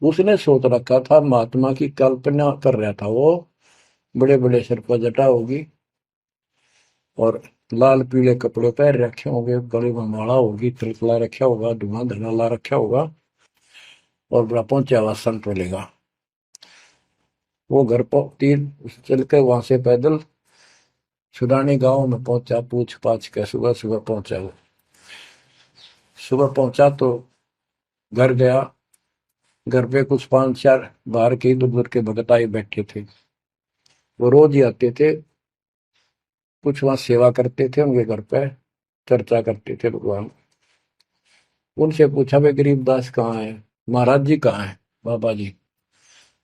उसने सोच रखा था महात्मा की कल्पना कर रहा था वो, बड़े बड़े सिर पर जटा होगी और लाल पीले कपड़े पहन रखे होंगे, गले में माला होगी, तिलकला रखा होगा, धुआं धना ला रखा होगा और बड़ा पहुंचा हुआ संत मिलेगा। वो घर पर तीन चल के वहां से पैदल छुडानी गांव में पहुंचा, पूछ पाछ के सुबह सुबह पहुंचा। वो सुबह पहुंचा तो घर गया। घर पे कुछ 5-4 बाहर के इधर उधर के भगत आए बैठे थे। वो रोज ही आते थे, कुछ वहां सेवा करते थे उनके घर पे, चर्चा करते थे भगवान। उनसे पूछा भाई गरीबदास कहाँ है, महाराज जी कहाँ है, बाबा जी?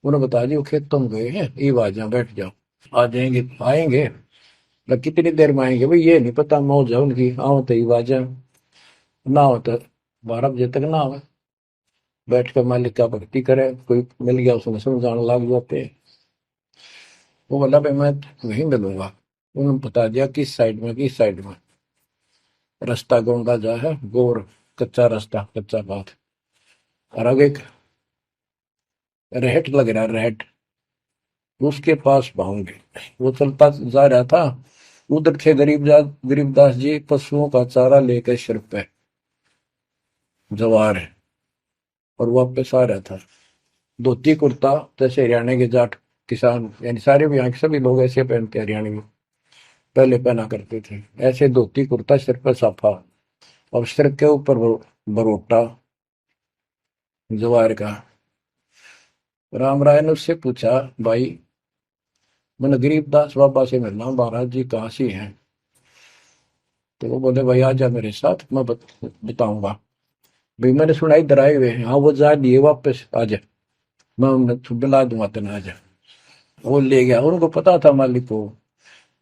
उन्होंने बताया जी वो खेतों में गए हैं, ये आ जाओ बैठ जाओ। आ जाएंगे आएंगे, मतलब कितनी देर में आएंगे भाई ये नहीं पता, मौज है उनकी, आओ तो ही आ जाए, ना हो तो 12 बजे तक ना आवे। बैठ कर मालिक का भक्ति करे, कोई मिल गया उसमें समझाने लग जाते। वो बोला भाई मैं वहीं मिलूंगा। उन्होंने बता दिया किस साइड में, किस साइड में। रास्ता गोंडा जा है, गोर कच्चा रास्ता, कच्चा पाथ, और आगे एक रहट लग रहा है, रहट, उसके पास पहुंचे। वो चलता जा रहा था, उधर थे गरीबदास जी पशुओं का चारा लेकर सिर पे जवार है, और वापस आ रहा था। धोती कुर्ता जैसे हरियाणा के जाट किसान, यानी सारे भी यहाँ के सभी लोग ऐसे पहनते हैं, हरियाणा में पहले पहना करते थे ऐसे धोती कुर्ता, सिर पर साफा और सिर के ऊपर बरोटा जवार का। राम राय ने उससे पूछा भाई मैंने गरीबदास बाबा से मिलना हूं, महाराज जी कहाँ से हैं? तो वो बोले भाई आ जा मेरे साथ, मैं बताऊंगा। भाई मैंने सुना इधर आए हुए हैं, हाँ वो जा दिए वापस, आ जा, मैं उन्हें दिला दूंगा तेना, आ जा। वो ले गया, उनको पता था मालिक को,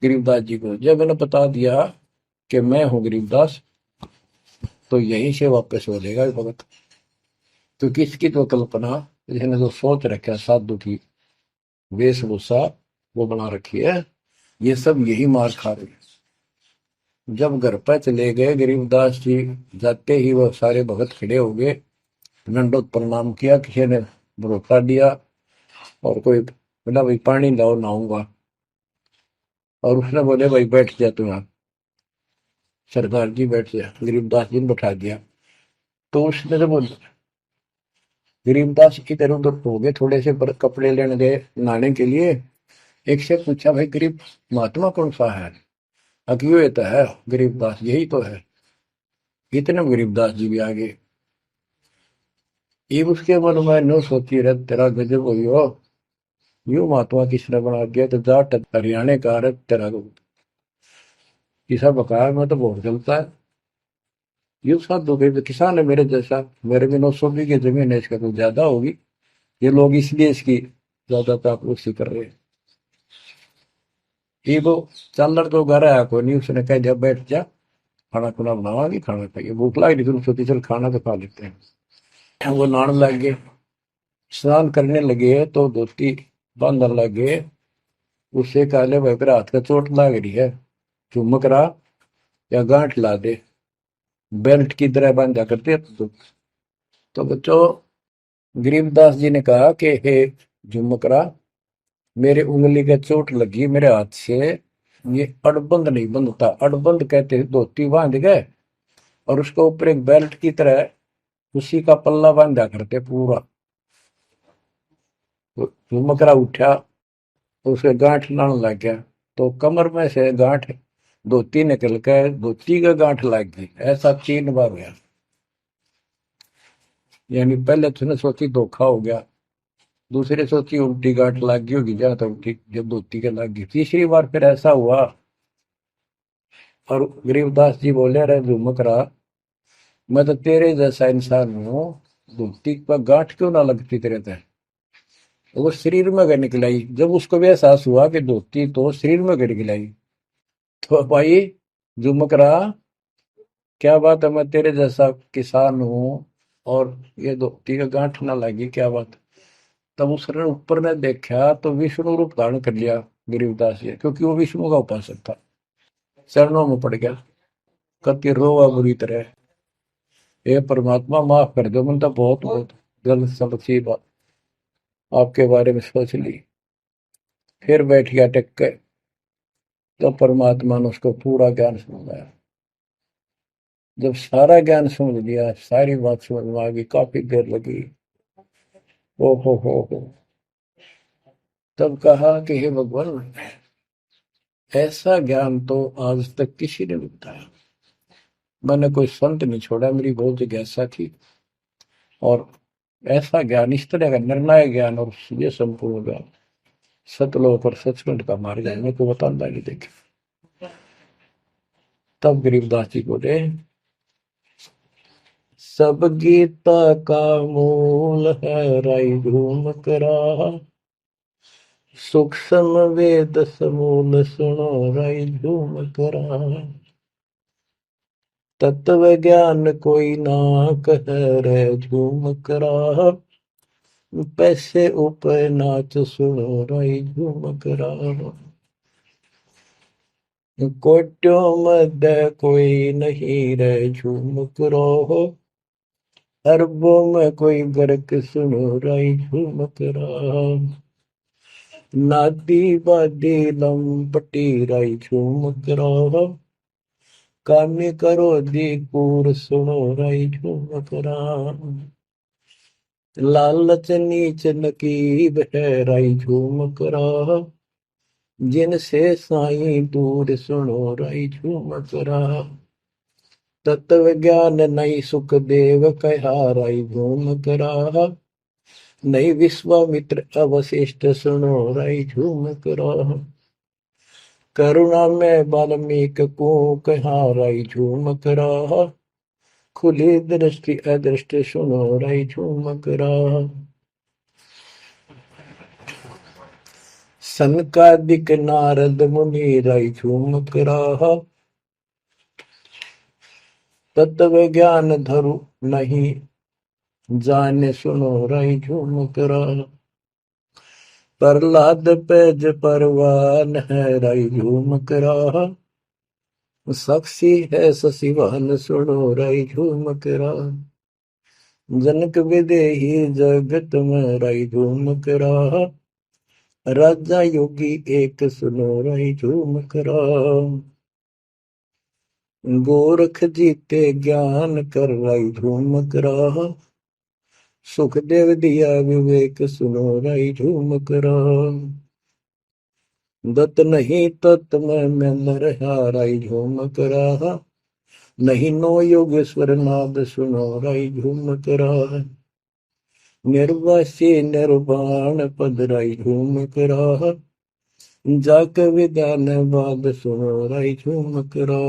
गरीबदास जी को। जब मैंने बता दिया कि मैं हूँ गरीबदास, तो यहीं से वापस हो जाएगा ये भगत। क्योंकि इसकी तो कल्पना, इसने जो सोच रखा है साधु की वेशभूषा वो बना रखी है, ये सब यही मार खा रहे हैं। जब घर पर चले गए गरीबदास जी, जाते ही वो सारे भगत खड़े हो गए, दंडोत प्रणाम किया, किसी ने भरोसा दिया और कोई बोला भाई पानी लाओ नहाऊंगा, और उसने बोले भाई बैठ जा तू यहाँ, सरदार जी बैठ जा। गरीबदास जी ने बैठा दिया। तो उसने जब गरीबदास इधर उधर हो गए, थोड़े से कपड़े लेने गए नहाने के लिए, एक से पूछा भाई गरीब महात्मा कौन सा है? अकियो ये तो है गरीबदास, यही तो है। इतने में गरीबदास जी भी आ गए। ये उसके मन में नो सोची रहे तेरा गजब हो गयो, यू महात्मा किसने बना दिया, तो जाट हरियाणा का रहे तेरा किसा बकाया में तो बहुत चलता है। ये साधु भाई किसान है मेरे जैसा, मेरे भी 900 बीघे जमीन है, इसका तो ज्यादा होगी, ये लोग इसलिए इसकी ज्यादा चापलूसी कर रहे हैं। ये वो चल तो घर आया कोई नहीं, उसने कह दिया बैठ जा, खाना खुना बनावागी, खाना खाइए, भूख लग रही थी, सोची चल खाना तो खा लेते हैं। वो नहाने लग गए, स्नान करने लगे तो धोती बांधने लगे। उससे काले भाई पर हाथ का चोट लग रही है, चुमक रहा या गांठ ला दे, बेल्ट की तरह बांधा करते। तो बच्चों, गरीबदास जी ने कहा कि हे झुमकरा, मेरे उंगली का चोट लगी मेरे हाथ से, ये अड़बंद नहीं बंधता। अड़बंद कहते हैं धोती बांध गए और उसके ऊपर एक बेल्ट की तरह उसी का पल्ला बांधा करते पूरा। तो झुमकरा उठा तो उसके गांठ लाने लग गया, तो कमर में से गांठ धोती निकल कर धोती का गांठ लग गई। ऐसा 3 बार गया। यानी पहले तो सोची धोखा हो गया, दूसरे सोची उल्टी गांठ लग गई होगी, जहां तक उल्टी जब धोती के लग गई, तीसरी बार फिर ऐसा हुआ। और गरीबदास जी बोले, अरे झुमकरा, मैं तो तेरे जैसा इंसान हूँ, धोती पर गांठ क्यों ना लगती तेरे तय। वो शरीर में गए निकलाई। जब उसको भी एहसास हुआ कि धोती तो शरीर में गए निकलाई, तो भाई झुमकरा, क्या बात है, मैं तेरे जैसा किसान हूँ और ये धोती का गांठ ना लगी, क्या बात। तब उसने ऊपर ने देखा तो विष्णु रूप धारण कर लिया गरीबदास जी, क्योंकि वो विष्णु का उपासक था। चरणों में पड़ गया, कति रोवा बुरी तरह, हे परमात्मा माफ कर दो, मैंने तो बहुत बहुत गलत सलत सी बात आपके बारे में सोच ली। फिर बैठ गया टेक के। तो परमात्मा ने उसको पूरा ज्ञान समझाया। जब सारा ज्ञान समझ लिया, सारी बात समझ में आ गई, काफी देर लगी। ओ हो, तब कहा कि हे भगवान, ऐसा ज्ञान तो आज तक किसी ने नहीं बताया। मैंने कोई संत नहीं छोड़ा, मेरी बहुत जिज्ञासा थी, और ऐसा ज्ञान, इस तरह का निर्णायक ज्ञान और ये संपूर्ण ज्ञान, सतलोक और सचखंड का मार्ग मेरे को बताना नहीं देखे। तब गरीबदास जी बोले, सब गीता का मूल है राई धूम करा, सूक्ष्म वेद समूल सुनो राई धूम करा, तत्व ज्ञान कोई ना कह रे झूम करा, पैसे ऊपर नाच सुनो राई झूम करा, कोट्यों मध्य कोई नहीं रे झूम करो, अरबों में कोई गर्क सुनो राई झूम करा, नादी बादी लंपटी राई झूम करा, कामी करो दी कूर सुनो राई झूम करा, लालच नीच नकीब है राई झूम करा, जिनसे साईं दूर सुनो राई झूम करा, तत्व ज्ञान नहीं सुख देव कहा राई झूम करा, नहीं विश्वामित्र अवशिष्ट सुनो राई झूम करा, करुणा में वाल्मीकि को कहा राई झूम करा, खुली दृष्टि अदृष्ट सुनो राई झूम करा, सनकादिक नारद मुनि राई झूम करा, तत्व ज्ञान धरु नहीं जाने सुनो राई झूम करा, प्रहलाद पैज परवान है राई झूम करा, साक्षी है शशिवान सुनो राई झूम करा, जनक विदेही जगत में राई झूम करा, राजा योगी एक सुनो राई झूम करा, गोरख जीते ज्ञान कर राई झूम करा, सुखदेव दिया विवेक सुनो राई झूम करा, दत्त नहीं तत् में नरहा राई झूम करा, नहीं नो योगेश्वर नाद सुनो राई झूम करा, निर्वासी निर्वाण पद राई झूम करा, जाक विधान बाद सुनो राई झूम करा,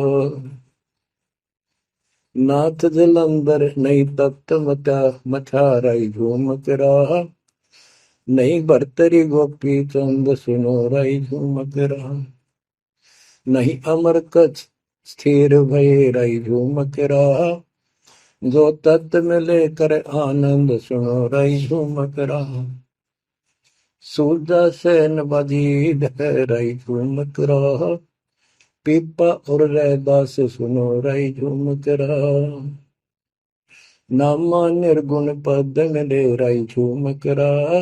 नाथ जलंधर नहीं तत्त मता मथा राई झूम करा, नहीं भरतरी गोपी चंद सुनो राई झूम करा, नहीं अमर कछ स्थिर भय राई झूम करा, जो तत् में लेकर आनंद सुनो रही झूमक रहा। सूरजा सैन बजीद है रही झूमक रहा। पीपा और रैदास सुनो रही झूमक रहा। नामा निर्गुण पद में ले रही झूमक रहा।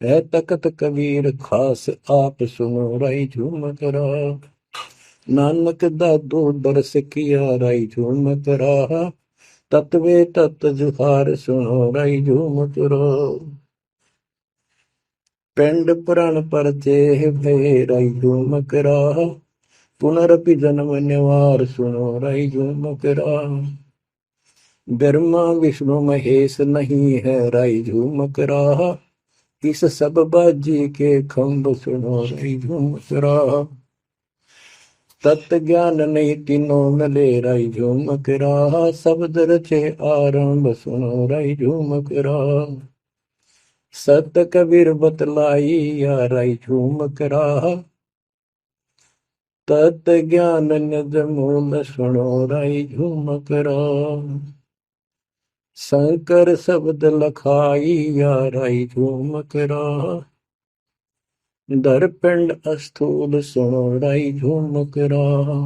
है तकत कबीर खास आप सुनो रही झूमक रहा। नानक दादू दरस किया रही झूमक रहा। तत्वे तत् जुहार सुनो रही झूमक रहा। पिंड पुराण पर देह भय रही झूमक रहा। पुनरपि जन्म निवार सुनो रही झूमक रहा। ब्रह्मा विष्णु महेश नहीं है रही झूमक रहा। इस सब बाजी के खंभ सुनो रही झूमक रहा। तत्व ज्ञान नहीं तीनों में ले रही झूमक रहा। शब्द रचे आरंभ सुनो रही झूमक रहा। सत कबीर बतलाई या रही झूमक रहा। तत् ज्ञान निज मूल सुनो रही झूमक रहा। शंकर शब्द लखाई या रही झूमक रहा। दरपिंड अस्थूल सुनो रही झूमक रहा।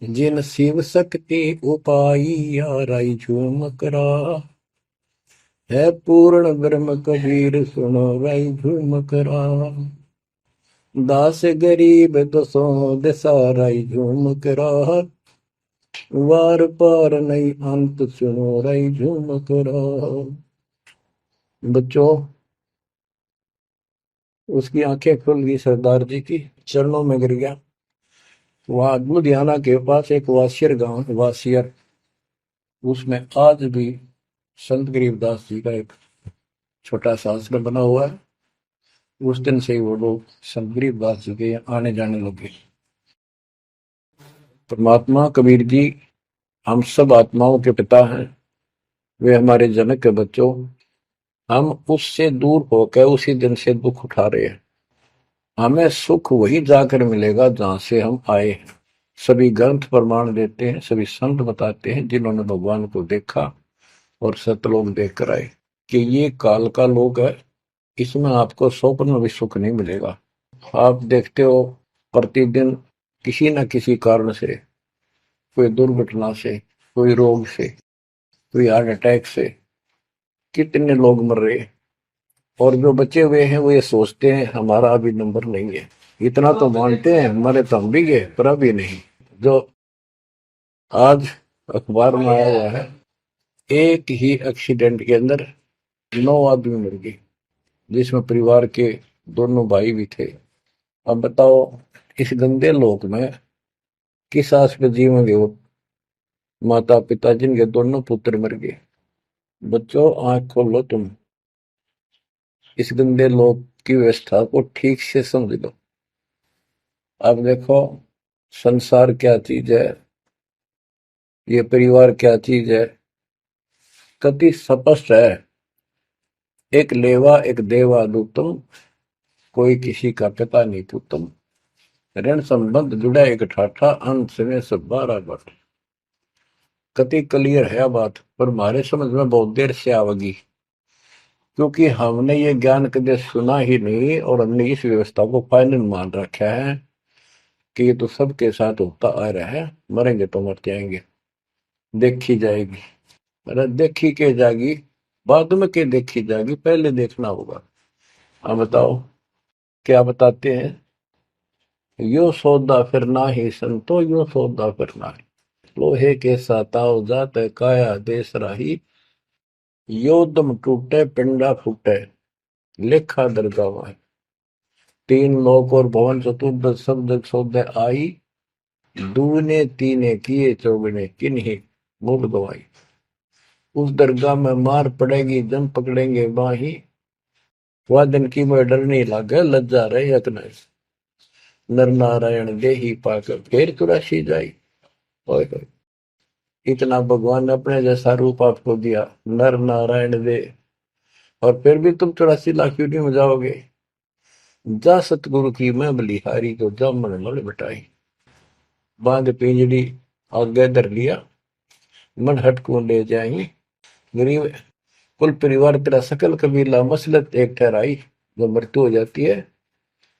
जिन शिव शक्ति उपाई या रही झूमक रहा। है पूर्ण ब्रह्म कबीर सुनो रही झूमक रहा। दास गरीब दसों दिशा रही झूमक रहा। वार पार नहीं अंत सुनो रही झूमक रहा। बच्चों, उसकी आंखें खुल गई, सरदार जी की चरणों में गिर गया। वहां लुधियाना के पास एक वासियर गांव है, वासियर, उसमें आज भी संत गरीबदास जी का एक छोटा सा आश्रम बना हुआ है। उस दिन से ही वो लोग संत गरीबदास जी के आने जाने लगे। परमात्मा कबीर जी हम सब आत्माओं के पिता हैं, वे हमारे जनक के बच्चों। हम उससे दूर होकर उसी दिन से दुख उठा रहे हैं। हमें सुख वही जाकर मिलेगा जहां से हम आए हैं। सभी ग्रंथ प्रमाण देते हैं, सभी संत बताते हैं जिन्होंने भगवान को देखा और सतलोक देख कर आए कि ये काल का लोक है, इसमें आपको स्वप्न में भी सुख नहीं मिलेगा। आप देखते हो प्रतिदिन किसी न किसी कारण से, कोई दुर्घटना से, कोई रोग से, कोई हार्ट अटैक से कितने लोग मर रहे हैं। और जो बचे हुए हैं वो ये सोचते हैं हमारा अभी नंबर नहीं है। इतना तो मानते हैं मरे तो हम भी गए, पर अभी नहीं। जो आज अखबार में आया हुआ है, एक ही एक्सीडेंट के अंदर 9 आदमी मर गए, जिसमें परिवार के दोनों भाई भी थे। अब बताओ इस गंदे लोक में किस आस पे जीवेंगे वो माता पिता जिनके दोनों पुत्र मर गए। बच्चों, आंख खोलो, तुम इस गंदे लोक की व्यवस्था को ठीक से समझ लो। अब देखो संसार क्या चीज है, ये परिवार क्या चीज है, कति स्पष्ट है। एक लेवा एक देवा दूतम, कोई किसी का पिता नहीं पुतम। ऋण संबंध जुड़ा एक ठाठा, अंत में सब 12 बट। कति क्लियर है बात, पर हमारे समझ में बहुत देर से आवेगी, क्योंकि हमने ये ज्ञान कभी सुना ही नहीं और हमने इस व्यवस्था को फाइनल मान रखा है कि ये तो सबके साथ होता आ रहा है, मरेंगे तो मर जाएंगे, देखी जाएगी। अरे देखी के जाएगी, बाद में के देखी जाएगी, पहले देखना होगा। अब बताओ क्या बताते हैं, यो सौदा फिर ना ही संतो, यो सौदा फिर ना ही। लोहे के साताव जात काया देश राही। यो दम टूटे पिंडा फूटे, लेखा दरगावा है। तीन लोक और भवन चतुर्दश शब्द सौदे आई। दूने तीने किए चौगने किन्हीं मूल गवाई। उस दरगाह में मार पड़ेगी जम पकड़ेंगे बाही। वह दिन की में डर नहीं लागे लज्जा रहे यकन। नर नारायण दे ही पाकर फिर चुरासी जाई। ओए होए, इतना भगवान ने अपने जैसा रूप आपको दिया, नर नारायण दे, और फिर भी तुम 84 लाख यूनिट में जाओगे। जा सतगुरु की मैं बलिहारी, तो जामन मल बटाई। बांध पिंजड़ी आगे धर लिया, मन हट को ले जाई। गरीब कुल परिवार तेरा सकल कबीला मसलत एक ठहराई। जब मृत्यु हो जाती है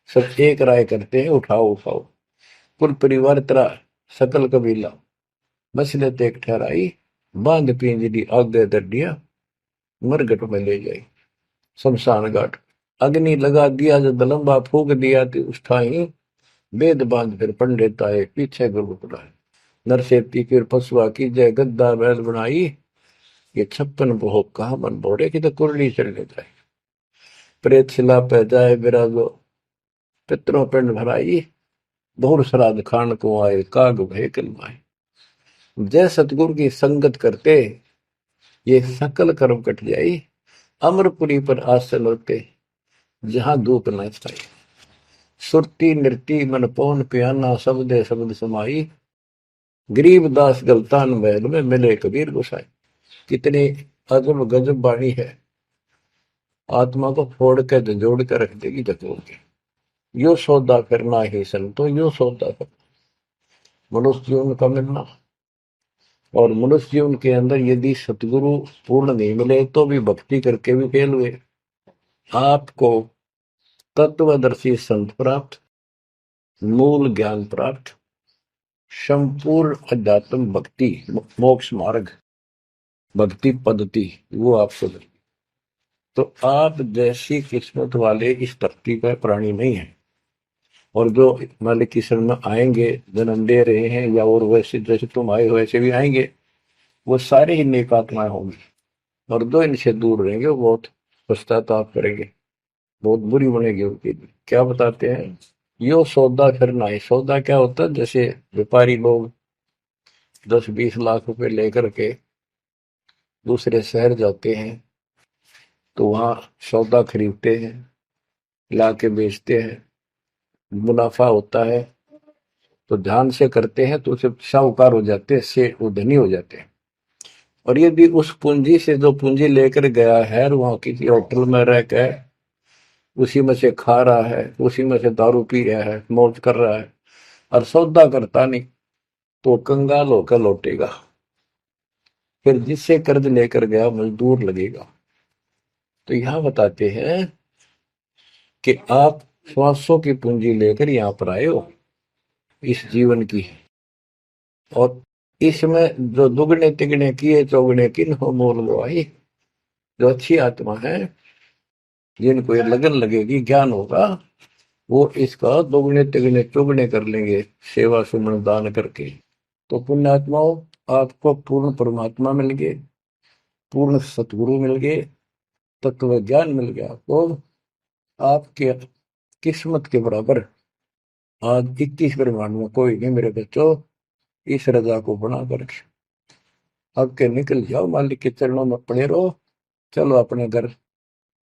सब एक राय करते हैं, उठाओ उठाओ। कुल परिवार तेरा सकल कबीला मसलत एक ठहराई। बांध पिंजरी आगे दर दिया, मरघट में ले जाई शमशान घाट। अग्नि लगा दिया जब लंबा फूक दिया तो उस ठाई। वेद बांध फिर पंडित आए पीछे गुरु बुलाए। नरसेती फिर पशुआ की जय गद्दा बैल बनाई। ये 56 भोग कहा मन बोरे की तो कुरली चलने जाए। प्रेत शिला पे जाए विराजो, पितरों पिंड भराई। बहुर श्राद्ध खान को आए, काग भय कलमाए। जय सतगुरु की संगत करते, ये सकल कर्म कट जाई। अमरपुरी पर आसन होते, जहां धूप न छाई। सुरती नृती मन पौन पियाना, शब्दे शब्द समाई। गरीब दास गलतान महल में मिले कबीर गोसाई। कितनी अजब गजब बाणी है, आत्मा को फोड़ के जोड़ के रख देगी जतोड़ के। यो सौदा करना ही संतो, यो सौदा करना मनुष्य जीवन का मिलना। और मनुष्य जीवन के अंदर यदि सतगुरु पूर्ण नहीं मिले तो भी भक्ति करके भी फेल हुए। आपको तत्वदर्शी संत प्राप्त, मूल ज्ञान प्राप्त, संपूर्ण अध्यात्म भक्ति मोक्ष मार्ग भक्ति पद्धति वो आपको मिले। तो आप जैसी किस्मत वाले इस धरती पर प्राणी नहीं है। और जो मालिक की शरण में आएंगे, जन्म दे रहे हैं या और वैसे जैसे तुम आए हो वैसे भी आएंगे, वो सारे ही नेक आत्माएं होंगी। और जो इनसे दूर रहेंगे वो बहुत पश्चाताप करेंगे, बहुत बुरी बनेगी उनकी। क्या बताते हैं, यो सौदा करना है। सौदा क्या होता है, जैसे व्यापारी लोग 10-20 लाख रुपए लेकर के दूसरे शहर जाते हैं तो वहां सौदा खरीदते हैं, ला के बेचते हैं, मुनाफा होता है तो ध्यान से करते हैं तो उसे साहूकार हो जाते हैं, से वो धनी हो जाते हैं। और यदि उस पूंजी से जो पूंजी लेकर गया है वहां किसी होटल में रह के उसी में से खा रहा है, उसी में से दारू पी रहा है, मौज कर रहा है और सौदा करता नहीं, तो कंगाल होकर लौटेगा। फिर जिससे कर्ज लेकर गया मजदूर लगेगा। तो यहां बताते हैं कि आप श्वासों की पूंजी लेकर यहां पर आए हो इस जीवन की, और इसमें जो दुगने तिगने किए चौगने किन हो मोल वो आई। जो अच्छी आत्मा है, जिनको ये लगन लगेगी, ज्ञान होगा, वो इसका दोगुने तिगने चौगने कर लेंगे सेवा सुमन दान करके। तो पुण्यात्माओं, आपको पूर्ण परमात्मा मिल गए, पूर्ण सतगुरु मिल गए, तत्व ज्ञान मिल गया। तो आपके किस्मत के बराबर आज 21 ब्रह्मांड में कोई नहीं मेरे बच्चों। इस रजा को बना कर अब के निकल जाओ, मालिक के चरणों में पड़े रहो। चलो अपने घर,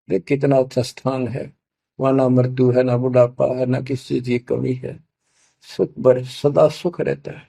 देख कितना अच्छा स्थान है। वहां ना मृत्यु है, ना बुढ़ापा है, ना किसी चीज की कमी है। सुख भर सदा सुख रहता है।